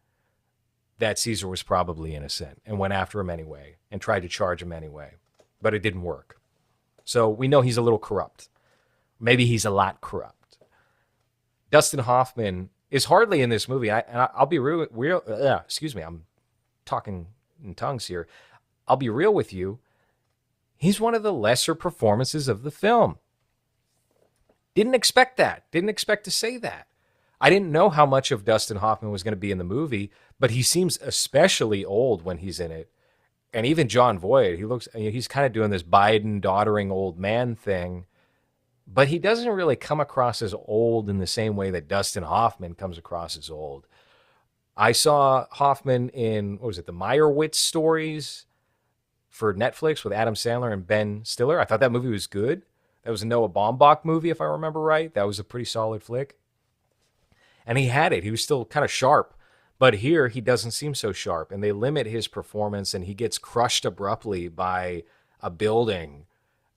[SPEAKER 1] that Caesar was probably innocent and went after him anyway and tried to charge him anyway, but it didn't work. So we know he's a little corrupt. Maybe he's a lot corrupt. Dustin Hoffman is hardly in this movie. I'll be real. Excuse me, I'm talking in tongues here. I'll be real with you. He's one of the lesser performances of the film. Didn't expect that. Didn't expect to say that. I didn't know how much of Dustin Hoffman was going to be in the movie, but he seems especially old when he's in it. And even John Voight, he's kind of doing this Biden doddering old man thing, but he doesn't really come across as old in the same way that Dustin Hoffman comes across as old. I saw Hoffman in, the Meyerowitz stories for Netflix with Adam Sandler and Ben Stiller. I thought that movie was good. That was a Noah Baumbach movie, if I remember right. That was a pretty solid flick. And he had it. He was still kind of sharp. But here, he doesn't seem so sharp. And they limit his performance, and he gets crushed abruptly by a building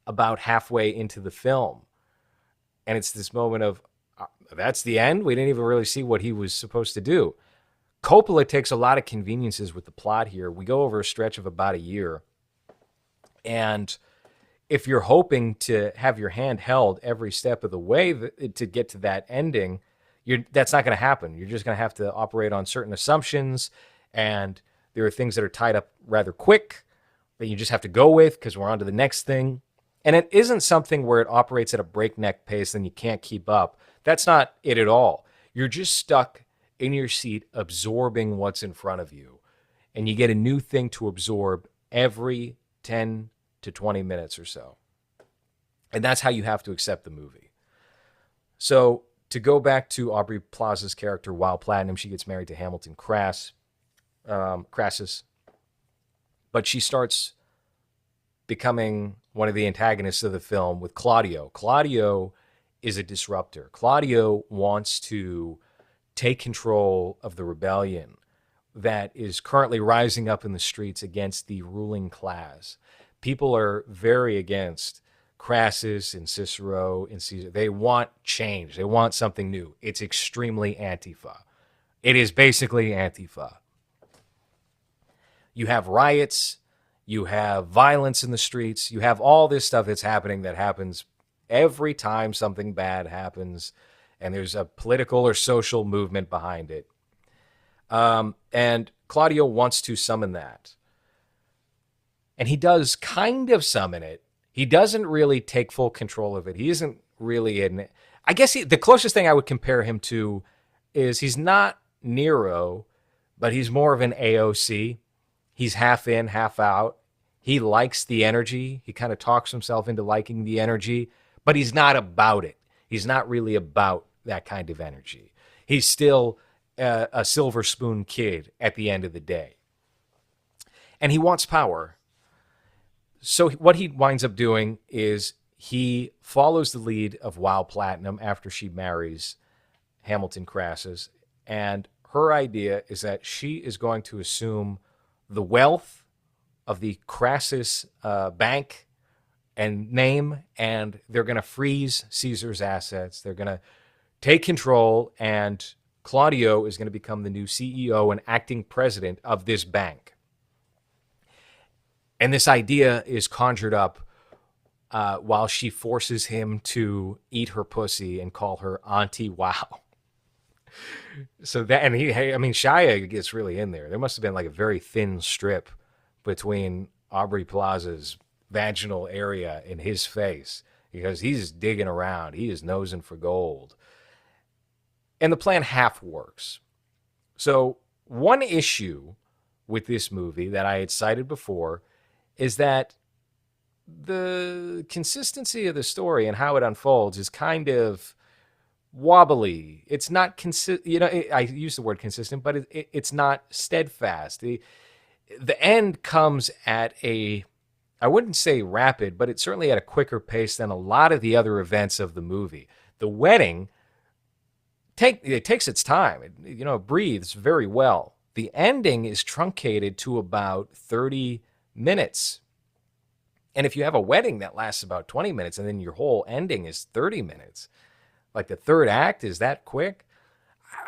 [SPEAKER 1] about halfway into the film. And it's this moment of, that's the end? We didn't even really see what he was supposed to do. Coppola takes a lot of conveniences with the plot here. We go over a stretch of about a year. And if you're hoping to have your hand held every step of the way to get to that ending, that's not going to happen. You're just going to have to operate on certain assumptions, and there are things that are tied up rather quick that you just have to go with because we're on to the next thing. And it isn't something where it operates at a breakneck pace and you can't keep up. That's not it at all. You're just stuck in your seat absorbing what's in front of you, and you get a new thing to absorb every 10 to 20 minutes or so. And that's how you have to accept the movie. So to go back to Aubrey Plaza's character, Wild Platinum, she gets married to Hamilton Crassus, but she starts becoming, one of the antagonists of the film, with Claudio. Claudio is a disruptor. Claudio wants to take control of the rebellion that is currently rising up in the streets against the ruling class. People are very against Crassus and Cicero and Caesar. They want change. They want something new. It's extremely Antifa. It is basically Antifa. You have riots. You have violence in the streets. You have all this stuff that's happening that happens every time something bad happens, and there's a political or social movement behind it. And Claudio wants to summon that. And he does kind of summon it. He doesn't really take full control of it. He isn't really in it. I guess the closest thing I would compare him to is he's not Nero, but he's more of an AOC. He's half in, half out. He likes the energy. He kind of talks himself into liking the energy, but he's not about it. He's not really about that kind of energy. He's still a silver spoon kid at the end of the day. And he wants power. So what he winds up doing is he follows the lead of Wow Platinum after she marries Hamilton Crassus. And her idea is that she is going to assume the wealth of the Crassus bank and name, and they're going to freeze Caesar's assets. They're going to take control, and Claudio is going to become the new CEO and acting president of this bank. And this idea is conjured up while she forces him to eat her pussy and call her Auntie Wow. So that, and Shia gets really in there. There must have been like a very thin strip between Aubrey Plaza's vaginal area and his face, because he's digging around. He is nosing for gold. And the plan half works. So one issue with this movie that I had cited before is that the consistency of the story and how it unfolds is kind of wobbly. It's not consistent. I use the word consistent, but it's not steadfast. The end comes at I wouldn't say rapid, but it's certainly at a quicker pace than a lot of the other events of the movie. The wedding takes its time. It breathes very well. The ending is truncated to about 30 minutes. And if you have a wedding that lasts about 20 minutes and then your whole ending is 30 minutes, like the third act is that quick?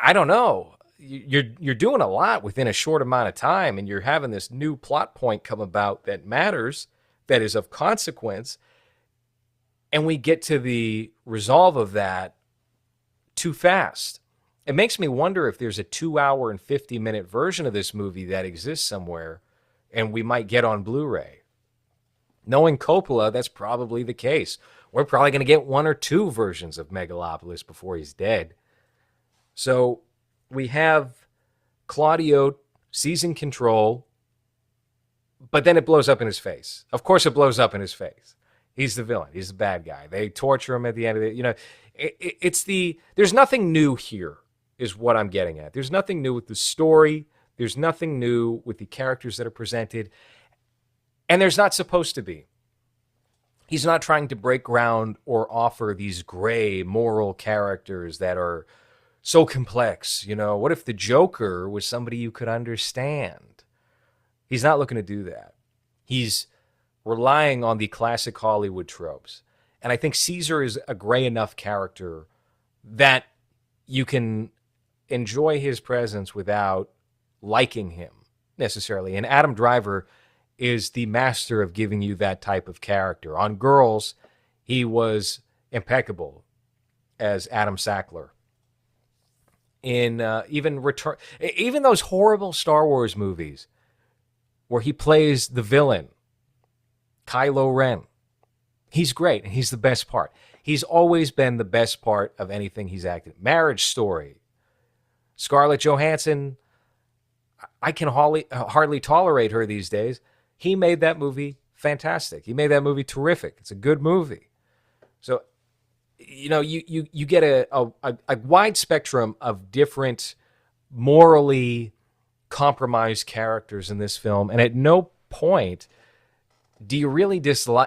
[SPEAKER 1] I don't know. You're doing a lot within a short amount of time, and you're having this new plot point come about that matters, that is of consequence. And we get to the resolve of that too fast. It makes me wonder if there's a 2-hour and 50-minute version of this movie that exists somewhere and we might get on Blu-ray. Knowing Coppola, that's probably the case. We're probably going to get 1 or 2 versions of Megalopolis before he's dead. So we have Claudio seizing control, but then it blows up in his face. Of course it blows up in his face. He's the villain. He's the bad guy. They torture him at the end of it. There's nothing new here is what I'm getting at. There's nothing new with the story. There's nothing new with the characters that are presented. And there's not supposed to be. He's not trying to break ground or offer these gray moral characters that are so complex. What if the Joker was somebody you could understand? He's not looking to do that. He's relying on the classic Hollywood tropes. And I think Caesar is a gray enough character that you can enjoy his presence without liking him necessarily. And Adam Driver is the master of giving you that type of character. On Girls, he was impeccable as Adam Sackler. In even those horrible Star Wars movies where he plays the villain, Kylo Ren, he's great, and he's the best part. He's always been the best part of anything he's acted. Marriage Story, Scarlett Johansson, I can hardly tolerate her these days. He made that movie fantastic. He made that movie terrific. It's a good movie. So, you get a wide spectrum of different morally compromised characters in this film, and at no point do you really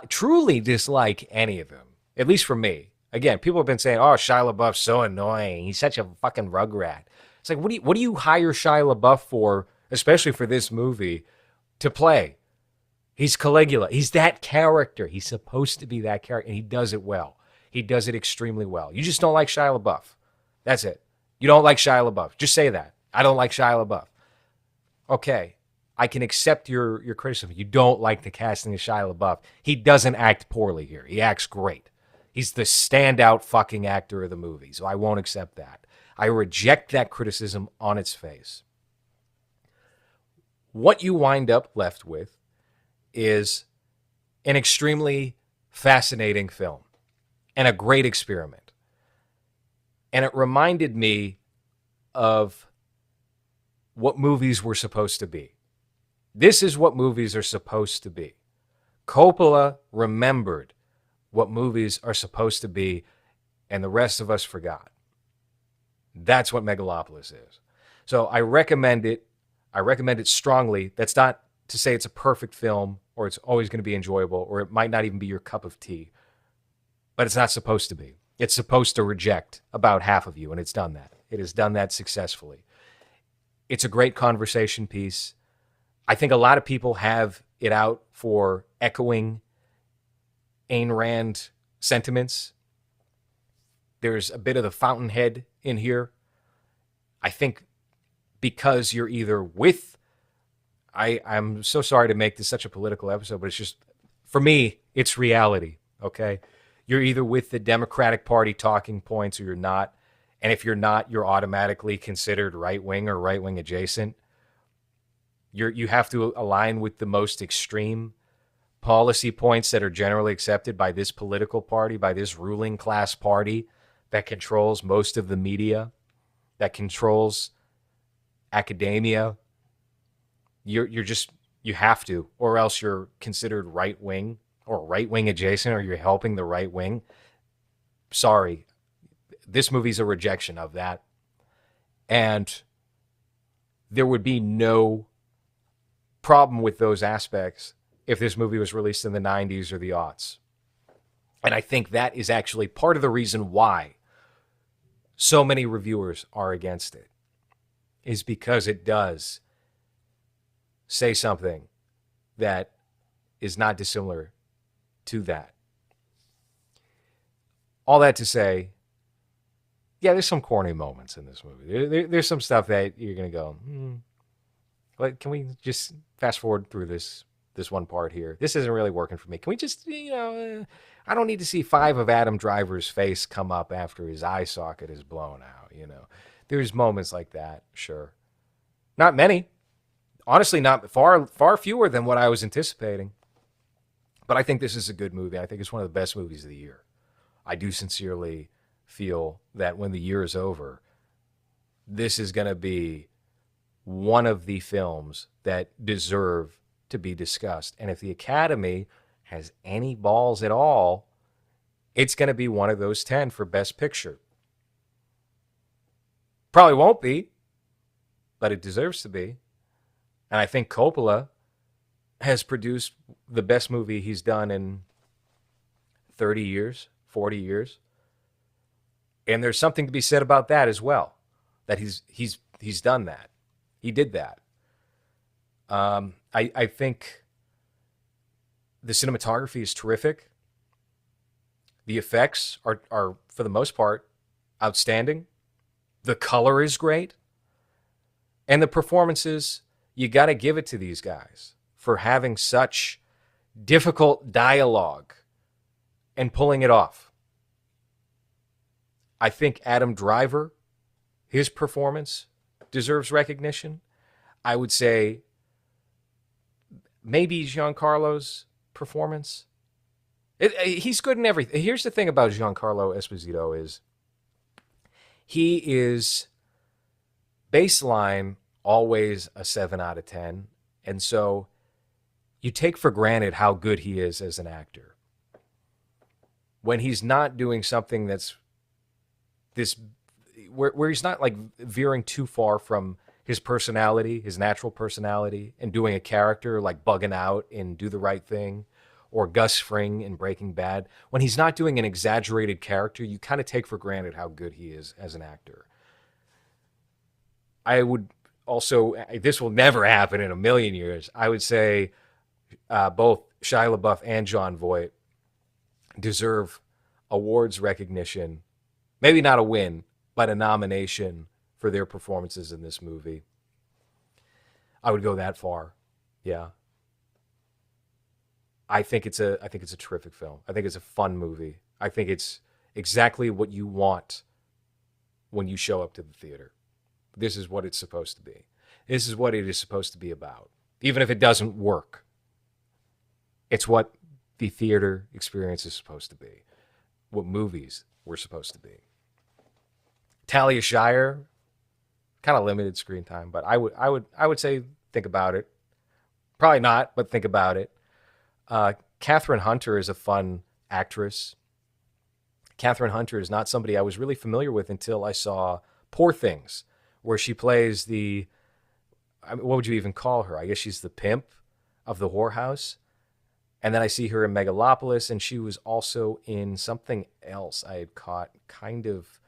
[SPEAKER 1] truly dislike any of them? At least for me. Again, people have been saying, "Oh, Shia LaBeouf's so annoying. He's such a fucking rugrat." It's like, what do you hire Shia LaBeouf for, especially for this movie, to play? He's Caligula. He's that character. He's supposed to be that character, and he does it well. He does it extremely well. You just don't like Shia LaBeouf. That's it. You don't like Shia LaBeouf. Just say that. I don't like Shia LaBeouf. Okay, I can accept your criticism. You don't like the casting of Shia LaBeouf. He doesn't act poorly here. He acts great. He's the standout fucking actor of the movie, so I won't accept that. I reject that criticism on its face. What you wind up left with is an extremely fascinating film and a great experiment. And it reminded me of what movies were supposed to be. This is what movies are supposed to be. Coppola remembered what movies are supposed to be, and the rest of us forgot. That's what Megalopolis is. So I recommend it. I recommend it strongly. That's not to say it's a perfect film or it's always going to be enjoyable or it might not even be your cup of tea. But it's not supposed to be. It's supposed to reject about half of you, and it's done that. It has done that successfully. It's a great conversation piece. I think a lot of people have it out for echoing Ayn Rand sentiments. There's a bit of the fountainhead in here. I think because you're either with, I'm so sorry to make this such a political episode, but it's just, for me, it's reality, okay? You're either with the Democratic Party talking points or you're not. And if you're not, you're automatically considered right-wing or right-wing adjacent. You have to align with the most extreme policy points that are generally accepted by this political party, by this ruling class party that controls most of the media, that controls academia. You have to, or else you're considered right-wing or right-wing adjacent, or you're helping the right wing. Sorry. This movie's a rejection of that. And there would be no problem with those aspects if this movie was released in the 90s or the aughts. And I think that is actually part of the reason why so many reviewers are against it, is because it does say something that is not dissimilar to that. All that to say, yeah, there's some corny moments in this movie. There's some stuff that you're going to go, like, can we just fast forward through this one part here? This isn't really working for me. Can we just, I don't need to see 5 of Adam Driver's face come up after his eye socket is blown out, There's moments like that, sure. Not many. Honestly, not far fewer than what I was anticipating. But I think this is a good movie. I think it's one of the best movies of the year. I do sincerely feel that when the year is over, this is going to be one of the films that deserve to be discussed. And if the Academy has any balls at all, it's going to be one of those 10 for Best Picture. Probably won't be, but it deserves to be. And I think Coppola has produced the best movie he's done in 30 years, 40 years. And there's something to be said about that as well, that he's done that. He did that. I think the cinematography is terrific. The effects are, for the most part, outstanding. The color is great. And the performances, you got to give it to these guys for having such difficult dialogue and pulling it off. I think Adam Driver, his performance deserves recognition. I would say maybe Giancarlo's performance. He's good in everything. Here's the thing about Giancarlo Esposito is he is baseline always a 7 out of 10. And so you take for granted how good he is as an actor. When he's not doing something that's this, where he's not like veering too far from his personality, his natural personality, and doing a character like bugging out in Do the Right Thing, or Gus Fring in Breaking Bad. When he's not doing an exaggerated character, you kind of take for granted how good he is as an actor. I would also, this will never happen in a million years, I would say both Shia LaBeouf and Jon Voight deserve awards recognition. Maybe not a win, but a nomination for their performances in this movie. I would go that far. Yeah. I think it's a terrific film. I think it's a fun movie. I think it's exactly what you want when you show up to the theater. This is what it's supposed to be. This is what it is supposed to be about. Even if it doesn't work, it's what the theater experience is supposed to be. What movies were supposed to be. Talia Shire, kind of limited screen time, but I would say think about it. Probably not, but think about it. Catherine Hunter is a fun actress. Catherine Hunter is not somebody I was really familiar with until I saw Poor Things, where she plays what would you even call her? I guess she's the pimp of the whorehouse. And then I see her in Megalopolis, and she was also in something else I had caught kind of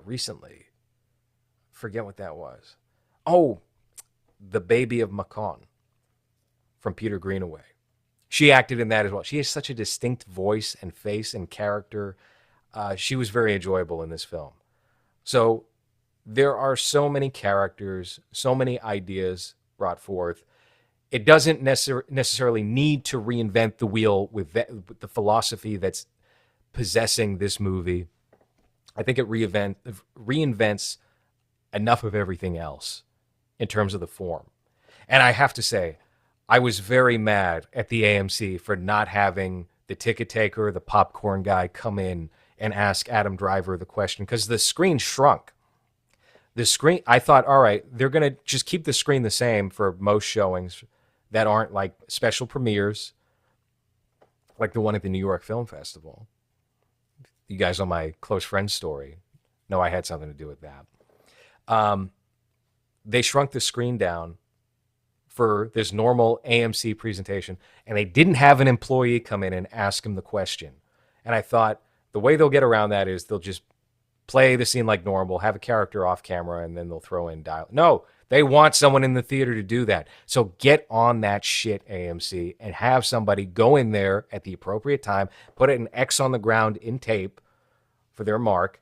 [SPEAKER 1] recently. Forget what that was. Oh, The Baby of Macon from Peter Greenaway. She acted in that as well. She has such a distinct voice and face and character. She was very enjoyable in this film. So there are so many characters, so many ideas brought forth. It doesn't necessarily need to reinvent the wheel with the philosophy that's possessing this movie. I think it reinvents enough of everything else in terms of the form. And I have to say, I was very mad at the AMC for not having the ticket taker, the popcorn guy, come in and ask Adam Driver the question, because the screen shrunk. The screen, I thought, all right, they're going to just keep the screen the same for most showings that aren't like special premieres, like the one at the New York Film Festival. You guys know my close friend story. No, I had something to do with that. They shrunk the screen down for this normal AMC presentation, and they didn't have an employee come in and ask him the question. And I thought the way they'll get around that is they'll just play the scene like normal, have a character off camera, and then they'll throw in dialogue. No, they want someone in the theater to do that. So get on that shit, AMC, and have somebody go in there at the appropriate time, put an X on the ground in tape for their mark,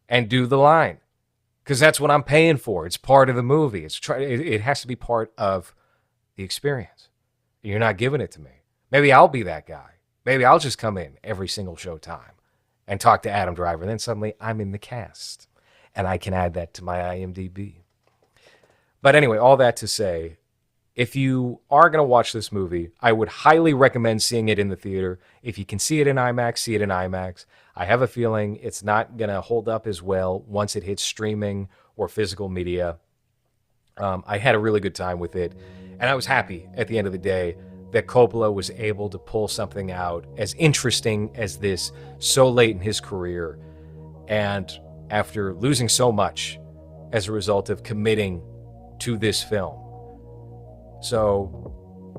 [SPEAKER 1] and do the line. Because that's what I'm paying for. It's part of the movie. It has to be part of the experience. You're not giving it to me. Maybe I'll be that guy. Maybe I'll just come in every single showtime and talk to Adam Driver. And then suddenly I'm in the cast. And I can add that to my IMDb. But anyway, all that to say, if you are going to watch this movie, I would highly recommend seeing it in the theater. If you can see it in IMAX, see it in IMAX. I have a feeling it's not going to hold up as well once it hits streaming or physical media. I had a really good time with it. And I was happy at the end of the day that Coppola was able to pull something out as interesting as this so late in his career. And after losing so much as a result of committing to this film. So,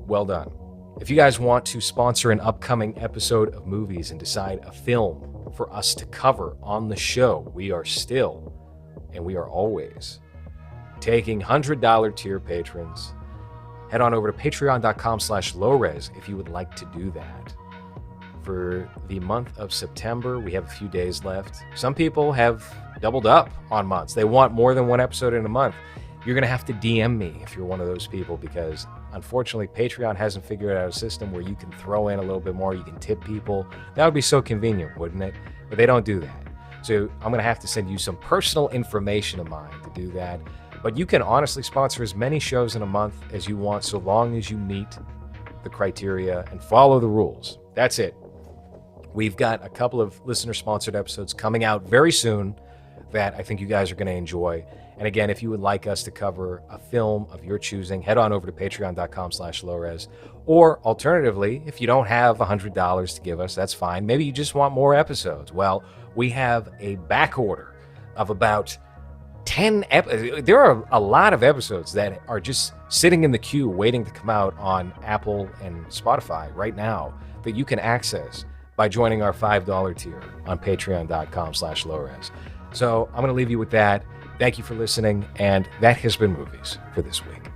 [SPEAKER 1] well done. If you guys want to sponsor an upcoming episode of Movies and decide a film for us to cover on the show, we are still, and we are always, taking $100 tier patrons. Head on over to patreon.com/LowRes if you would like to do that. For the month of September, we have a few days left. Some people have doubled up on months. They want more than one episode in a month. You're going to have to DM me if you're one of those people, because unfortunately Patreon hasn't figured out a system where you can throw in a little bit more, you can tip people. That would be so convenient, wouldn't it? But they don't do that. So I'm going to have to send you some personal information of mine to do that. But you can honestly sponsor as many shows in a month as you want, so long as you meet the criteria and follow the rules. That's it. We've got a couple of listener-sponsored episodes coming out very soon that I think you guys are going to enjoy. And again, if you would like us to cover a film of your choosing, head on over to patreon.com/LowRes. Or alternatively, if you don't have $100 to give us, that's fine. Maybe you just want more episodes. Well, we have a back order of about There are a lot of episodes that are just sitting in the queue waiting to come out on Apple and Spotify right now that you can access by joining our $5 tier on patreon.com/LowRes. So I'm going to leave you with that. Thank you for listening, and that has been Movies for this week.